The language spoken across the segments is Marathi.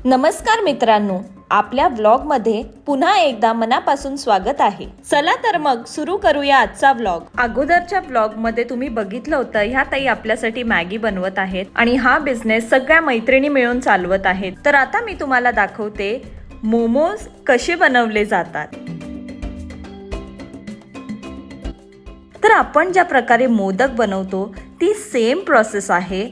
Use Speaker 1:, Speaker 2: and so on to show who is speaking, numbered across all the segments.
Speaker 1: नमस्कार मित्रांनो, आपल्या व्लॉगमध्ये पुन्हा एकदा मनापासून स्वागत आहे. चला तर मग सुरू करूया आजचा व्लॉग. अगोदरच्या व्लॉगमध्ये तुम्ही बघितलं होतं, ह्या ताई आपल्यासाठी मॅगी बनवत आहेत आणि हा बिझनेस सगळ्या मैत्रिणी मिळून चालवत आहेत. तर आता मी तुम्हाला दाखवते मोमोज कसे बनवले जातात. तर आपण ज्या प्रकारे मोदक बनवतो ती सेम प्रोसेस आहे,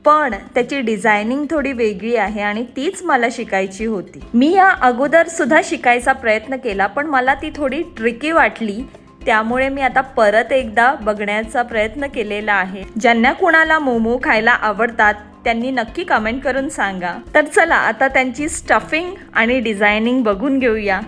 Speaker 1: पण त्याची डिझायनिंग थोडी वेगळी आहे आणि तीच मला शिकायची होती. मी या अगोदर सुद्धा शिकायचा प्रयत्न केला, पण मला ती थोडी ट्रिकी वाटली. त्यामुळे मी आता परत एकदा बघण्याचा प्रयत्न केलेला आहे. ज्यांना कुणाला मोमो खायला आवडतात त्यांनी नक्की कमेंट करून सांगा. तर चला आता त्यांची स्टफिंग आणि डिझायनिंग बघून घेऊया.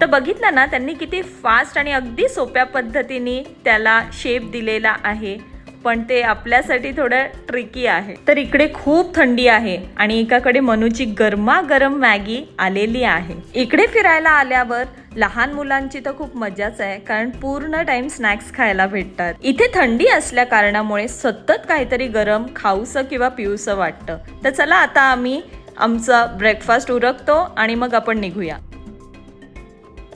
Speaker 1: तर बघितलं ना, त्यांनी किती फास्ट आणि अगदी सोप्या पद्धतीने त्याला शेप दिलेला आहे, पण ते आपल्यासाठी थोडं ट्रिकी आहे. तर इकडे खूप थंडी आहे आणि एकाकडे मनूची गरमागरम मॅगी आलेली आहे. इकडे फिरायला आल्यावर लहान मुलांची तर खूप मजाच आहे, कारण पूर्ण टाइम स्नॅक्स खायला भेटतात. इथे थंडी असल्या कारणामुळे सतत काहीतरी गरम खाऊसं किंवा पिऊसं वाटतं. तर चला आता आम्ही आमचा ब्रेकफास्ट उरकतो आणि मग आपण निघूया.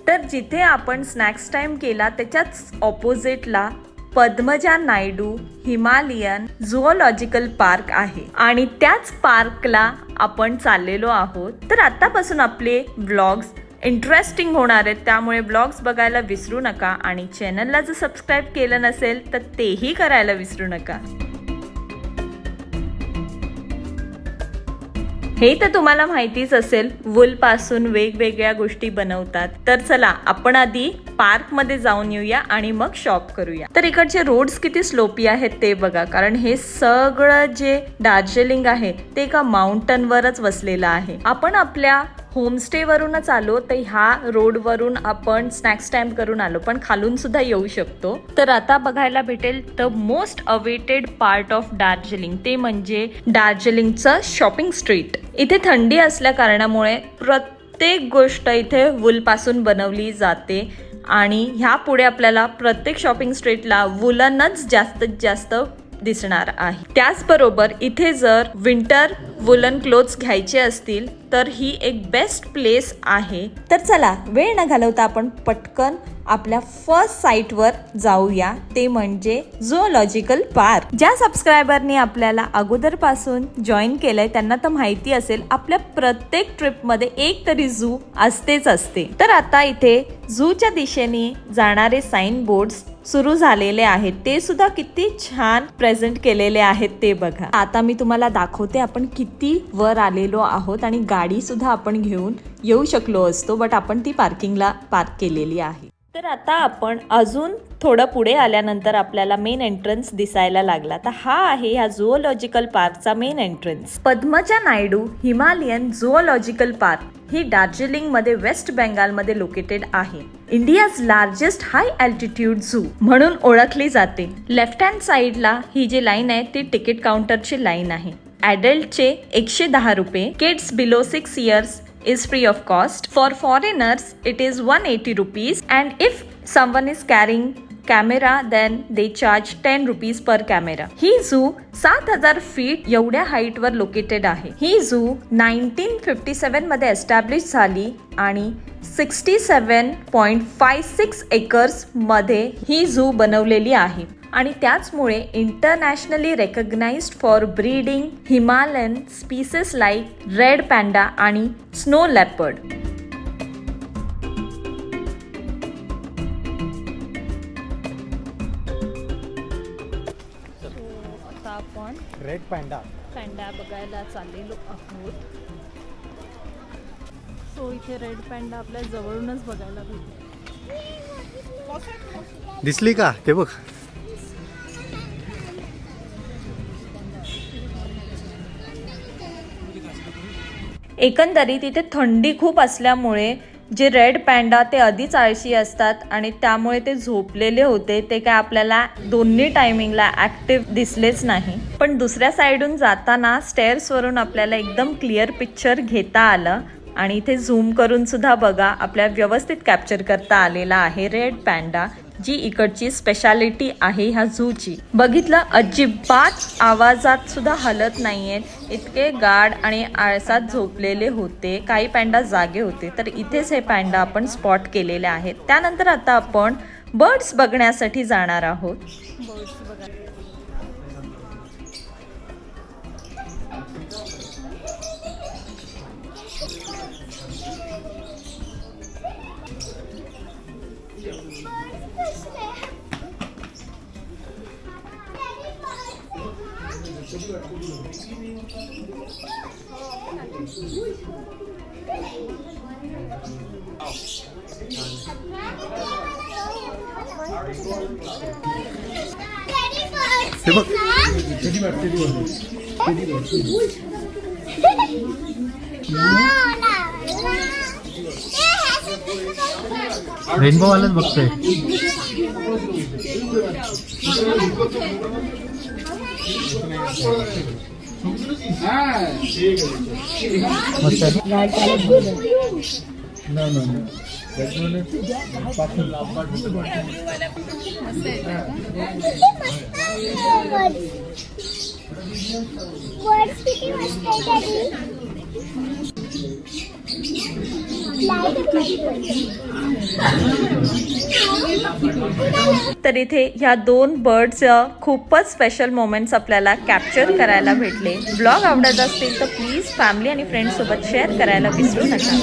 Speaker 1: तर जिथे आपण स्नॅक्स टाइम केला त्याच्याच ऑपोजिटला Padmaja Naidu Himalayan zoological park आहे आणि त्याच पार्कला आपण चाललेलो आहोत. तर आतापासून आपले व्लॉग्स इंटरेस्टिंग होणार आहेत, त्यामुळे व्लॉग्स बघायला विसरू नका आणि चॅनलला जर सबस्क्राईब केलं नसेल तर तेही करायला विसरू नका. हे तर तुम्हाला माहितीच असेल, वूल पासून वेगवेगळ्या गोष्टी बनवतात. तर चला आपण आधी पार्क मध्ये जाऊन येऊया आणि मग शॉप करूया. तर इकडचे रोड्स किती स्लोपी आहेत ते बघा, कारण हे सगळं जे दार्जिलिंग आहे ते एका माउंटन वरच वसलेलं आहे. आपण आपल्या होमस्टे वरूनच आलो, तर ह्या रोड वरून आपण स्नॅक्स टाइम करून आलो, पण खालून सुद्धा येऊ शकतो. तर आता बघायला भेटेल the most awaited part of Darjeeling, ते म्हणजे दार्जिलिंगचं शॉपिंग स्ट्रीट. इथे थंडी असल्या कारणामुळे प्रत्येक गोष्ट इथे वूल पासून बनवली जाते आणि ह्या पुढे आपल्याला प्रत्येक शॉपिंग स्ट्रीटला वूलनच जास्तीत जास्त दिसणार आहे. त्याचबरोबर इथे जर विंटर वुलन क्लोथ्स घ्यायचे असतील तर ही एक बेस्ट प्लेस आहे. तर चला वेळ न घालवता आपण पटकन आपल्या फर्स्ट साईटवर जाऊया, ते म्हणजे झुऑलॉजिकल पार्क. ज्या सबस्क्रायबरनी आपल्याला अगोदरपासून जॉईन केलंय त्यांना तर माहिती असेल, आपल्या प्रत्येक ट्रिपमध्ये एक तरी झू असतेच असते. तर आता इथे झूच्या दिशेने जाणारे साइन बोर्ड्स सुरू झालेले आहेत, ते सुद्धा किती छान प्रेझेंट केलेले आहेत ते बघा. आता मी तुम्हाला दाखवते आपण किती वर आलेलो आहोत आणि गाडी सुद्धा आपण घेऊन येऊ शकलो असतो, बट आपण ती पार्किंगला पार्क केलेली आहे. तर आता आपण अजून थोडं पुढे आल्यानंतर आपल्याला मेन एंट्रन्स दिसायला लागला. तर हा आहे ह्या झुऑलॉजिकल पार्कचा main entrance. Padmaja Naidu Himalayan zoological park ही दार्जिलिंग मध्ये वेस्ट बेंगाल मध्ये लोकेटेड आहे. India's largest high altitude zoo म्हणून ओळखली जाते. लेफ्ट हँड साइडला ही जी लाईन आहे ती तिकीट काउंटरची लाईन आहे. ॲडल्टचे 110 रुपये, kids below 6 years is free of cost. For foreigners it is 180 rupees, and if someone is carrying camera then they charge 10 rupees per camera. He zoo 7000 feet एवढ्या हाईट वर लोकेटेड आहे. ही झू 1957 मध्ये एस्टॅब्लिश झाली आणि 67.56 एकर्स मध्ये ही झू बनवलेली आहे आणि त्याचमुळे internationally recognised for breeding Himalayan species like red panda आणि स्नो लेपर्ड. आता आपण
Speaker 2: रेड पॅन्डा
Speaker 1: बघायला चाललेलो आहोत. सो इथे रेड पॅन्डा आपल्या जवळूनच बघायला भेटते.
Speaker 2: दिसली का ते बघ.
Speaker 1: एकंदरीत इथे थंडी खूप असल्यामुळे जे रेड पॅन्डा ते आधीच आळशी असतात आणि त्यामुळे ते झोपलेले होते. ते काय आपल्याला दोन्ही टायमिंगला ॲक्टिव्ह दिसलेच नाही. पण दुसऱ्या साईडून जाताना स्टेअर्सवरून आपल्याला एकदम क्लिअर पिक्चर घेता आलं आणि इथे झूम करून सुद्धा बघा आपल्या व्यवस्थित कॅप्चर करता आलेला आहे रेड पॅन्डा, जी इकडची स्पेशालिटी आहे ह्या झूची. बघितलं, अजिबात आवाजात सुद्धा हलत नाहीयेत, इतके गाढ आणि आळसात झोपलेले होते. काही पॅन्डा जागे होते, तर इथेच हे पॅन्डा आपण स्पॉट केलेले आहेत. त्यानंतर आता आपण बर्ड्स बघण्यासाठी जाणार आहोत.
Speaker 2: हे बघ रेनबो वालाच बघतोय. मस्त
Speaker 1: तर इथे ह्या दोन बर्ड्स खूपच स्पेशल मोमेंट्स आपल्याला कॅप्चर करायला भेटले. ब्लॉग आवडत असतील तर प्लीज फॅमिली आणि फ्रेंड्स सोबत शेअर करायला विसरू नका.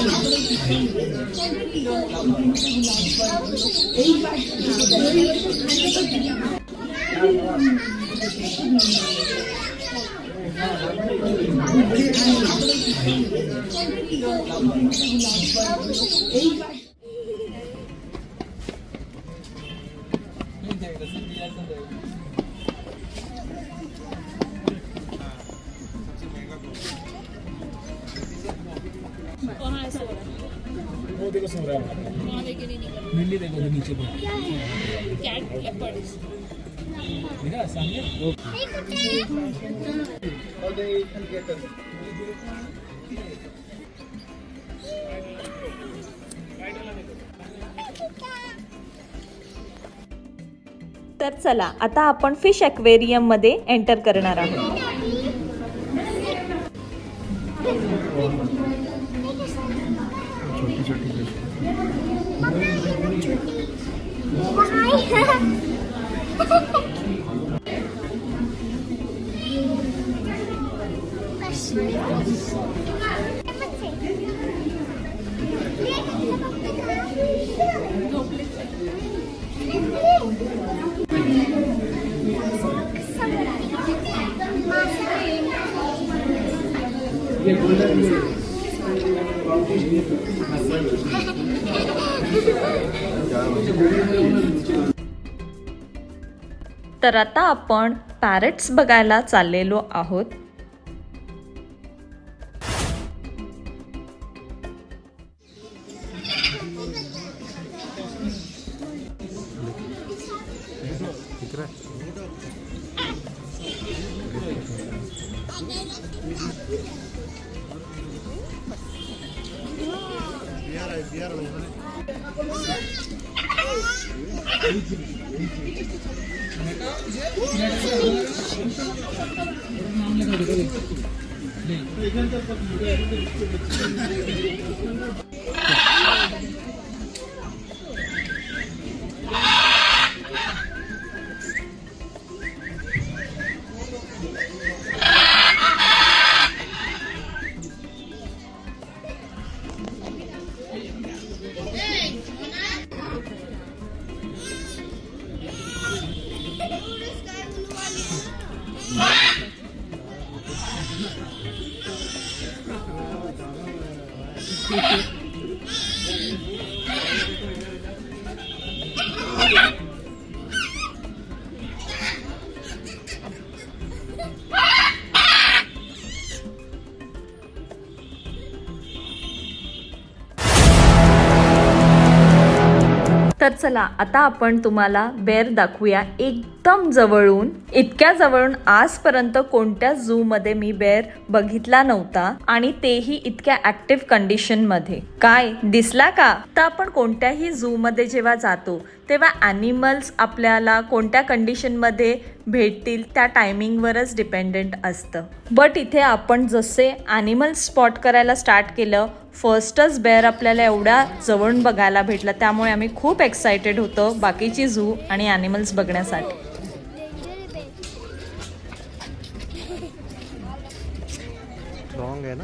Speaker 2: देखो सो रहा है नीली देखो नीचे पे कैट लेपर्ड देखा सामने
Speaker 1: तर चला आता आपण फिश ॲक्वेरियम मध्ये एंटर करणार आहोत.
Speaker 2: छोटी छोटी
Speaker 1: तर आता आपण पॅरेट्स बघायला चाललेलो आहोत. तर चला आता आपण तुम्हाला बेर दाखवूया एकदम जवळून. इतक्या जवळून आजपर्यंत कोणत्या झू मध्ये मी बेर बघितला नव्हता आणि तेही इतक्या ऍक्टिव्ह कंडिशन मध्ये. काय दिसला का? तर आपण कोणत्याही झू मध्ये जेव्हा जातो तेव्हा ॲनिमल्स आपल्याला कोणत्या कंडिशनमध्ये भेटतील त्या टायमिंगवरच डिपेंडेंट असतं. बट इथे आपण जसे ॲनिमल्स स्पॉट करायला स्टार्ट केलं, फर्स्टच बेअर आपल्याला एवढ्या जवळून बघायला भेटलं, त्यामुळे आम्ही खूप एक्सायटेड होतो बाकीची झू आणि ॲनिमल्स बघण्यासाठी.
Speaker 3: स्ट्रॉन्ग है ना.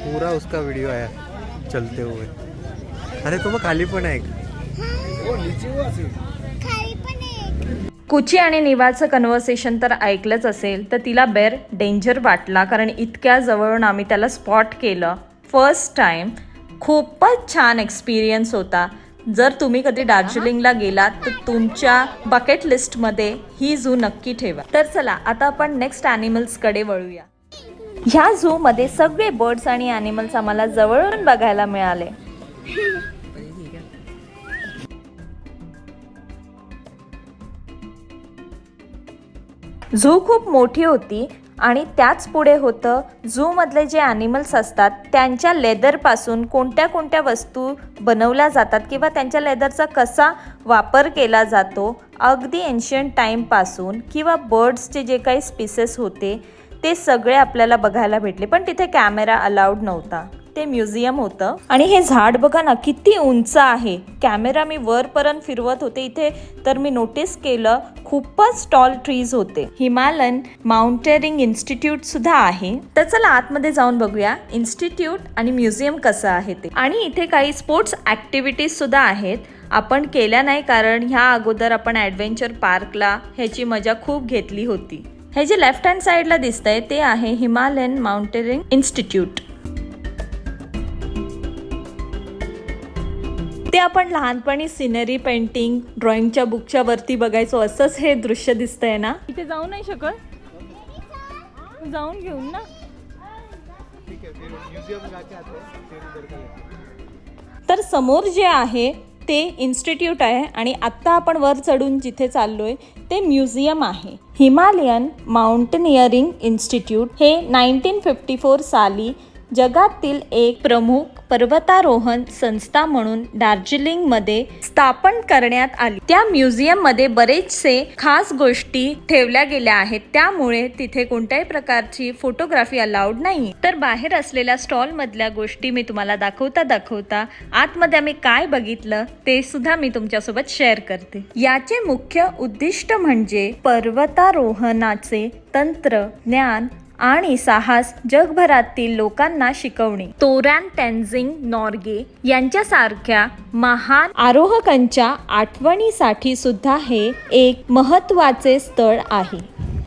Speaker 3: पूरा उसका वीडियो आया चलते हुए. अरे तो मग खाली पण आहे.
Speaker 2: हो नीचे वो असेल.
Speaker 1: कुची आणि निवाचं कन्व्हर्सेशन तर ऐकलंच असेल, तर तिला बेअर डेंजर वाटला कारण इतक्या जवळून आम्ही त्याला स्पॉट केलं फर्स्ट टाइम. खूपच छान एक्सपिरियन्स होता. जर तुम्ही कधी दार्जिलिंगला गेलात तर तुमच्या बकेट लिस्टमध्ये ही झू नक्की ठेवा. तर चला आता आपण नेक्स्ट ॲनिमल्सकडे वळूया. ह्या झूमध्ये सगळे बर्ड्स आणि ॲनिमल्स आम्हाला जवळून बघायला मिळाले. झू खूप मोठी होती आणि त्याच पुढे होतं झूमधले जे ॲनिमल्स असतात त्यांच्या लेदरपासून कोणत्या कोणत्या वस्तू बनवल्या जातात किंवा त्यांच्या लेदरचा कसा वापर केला जातो, अगदी एन्शियंट टाईमपासून किंवा बर्ड्सचे जे काही स्पीसेस होते ते सगळे आपल्याला बघायला भेटले. पण तिथे कॅमेरा अलाउड नव्हता, ते म्युझियम होतं. आणि हे झाड बघा ना किती उंच आहे. कॅमेरा मी वरपर्यंत फिरवत होते इथे तर मी नोटीस केलं खूपच टॉल ट्रीज होते. हिमालयन माउंटेनिअरिंग इन्स्टिट्यूट सुद्धा आहे. तर चला आतमध्ये जाऊन बघूया इन्स्टिट्यूट आणि म्युझियम कसं आहे ते. आणि इथे काही स्पोर्ट्स ॲक्टिव्हिटीज सुद्धा आहेत. आपण केल्या नाही कारण ह्या अगोदर आपण ॲडव्हेंचर पार्कला ह्याची मजा खूप घेतली होती. हे जे लेफ्ट हँड साईडला दिसतंय ते आहे हिमालयन माउंटेनिअरिंग इन्स्टिट्यूट. ते आपण लहानपणी सिनरी पेंटिंग ड्रॉइंगच्या बुकच्या वरती बघायचो, असंच हे दृश्य दिसतंय ना. इथे जाऊ नाही शकत, जाऊन घेऊन ना. तर समोर जे आहे ते इन्स्टिट्यूट आहे आणि आत्ता आपण वर चढून जिथे चाललोय ते म्युझियम आहे. हिमालयन माउंटेनिअरिंग इन्स्टिट्यूट हे 1954 साली जगातील एक प्रमुख पर्वतारोहण संस्था म्हणून दार्जिलिंगमध्ये स्थापन करण्यात आली. त्या म्युझियममध्ये बरेचसे खास गोष्टी ठेवल्या गेल्या आहेत, त्यामुळे तिथे कोणत्याही प्रकारची फोटोग्राफी अलाउड नाही. तर बाहेर असलेल्या स्टॉल मधल्या गोष्टी मी तुम्हाला दाखवता आतमध्ये आम्ही काय बघितलं ते सुद्धा मी तुमच्यासोबत शेअर करते. याचे मुख्य उद्दिष्ट म्हणजे पर्वतारोहणाचे तंत्र, ज्ञान आणि साहस जगभरातील लोकांना शिकवणे. तोरान तेन्झिंग नॉर्गे यांच्यासारख्या महान आरोहकांच्या आठवणीसाठी सुद्धा हे एक महत्त्वाचे स्थळ आहे.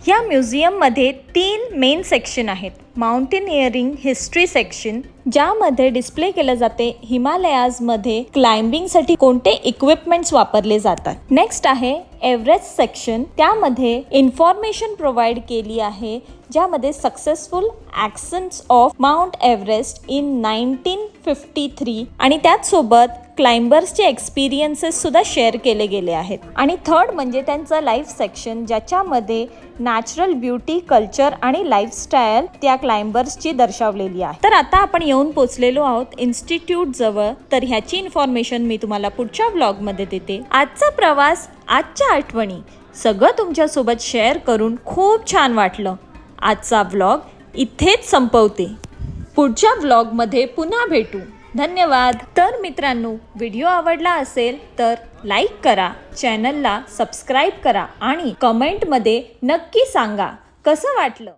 Speaker 1: या म्युझियममध्ये 3 मेन सेक्शन आहेत. माउंटेनिअरिंग हिस्ट्री सेक्शन ज्यामध्ये डिस्प्ले केलं जाते हिमालयाजमध्ये क्लाइम्बिंगसाठी कोणते इक्विपमेंट्स वापरले जातात. नेक्स्ट आहे एव्हरेस्ट सेक्शन, त्यामध्ये इन्फॉर्मेशन प्रोव्हाइड केली आहे ज्यामध्ये successful ascents of Mount Everest in 1953 आणि त्याचसोबत क्लाइंबर्सचे एक्सपिरियन्सेस सुद्धा शेअर केले गेले आहेत. आणि थर्ड म्हणजे त्यांचं लाईफ सेक्शन ज्याच्यामध्ये नॅचरल ब्युटी, कल्चर आणि लाईफस्टाईल त्या क्लाइंबर्सची दर्शवलेली आहे. तर आता आपण येऊन पोचलेलो आहोत इन्स्टिट्यूट जवळ. तर ह्याची इन्फॉर्मेशन मी तुम्हाला पुढच्या व्लॉगमध्ये देते. आजचा प्रवास, आजच्या आठवणी सगळं तुमच्यासोबत शेअर करून खूप छान वाटलं. आजचा व्लॉग इथेच संपवते. पुढच्या व्लॉगमध्ये पुन्हा भेटू. धन्यवाद. तर मित्रांनो, व्हिडिओ आवडला असेल तर लाईक करा, चॅनलला सबस्क्राईब करा आणि कमेंटमध्ये नक्की सांगा कसं वाटलं.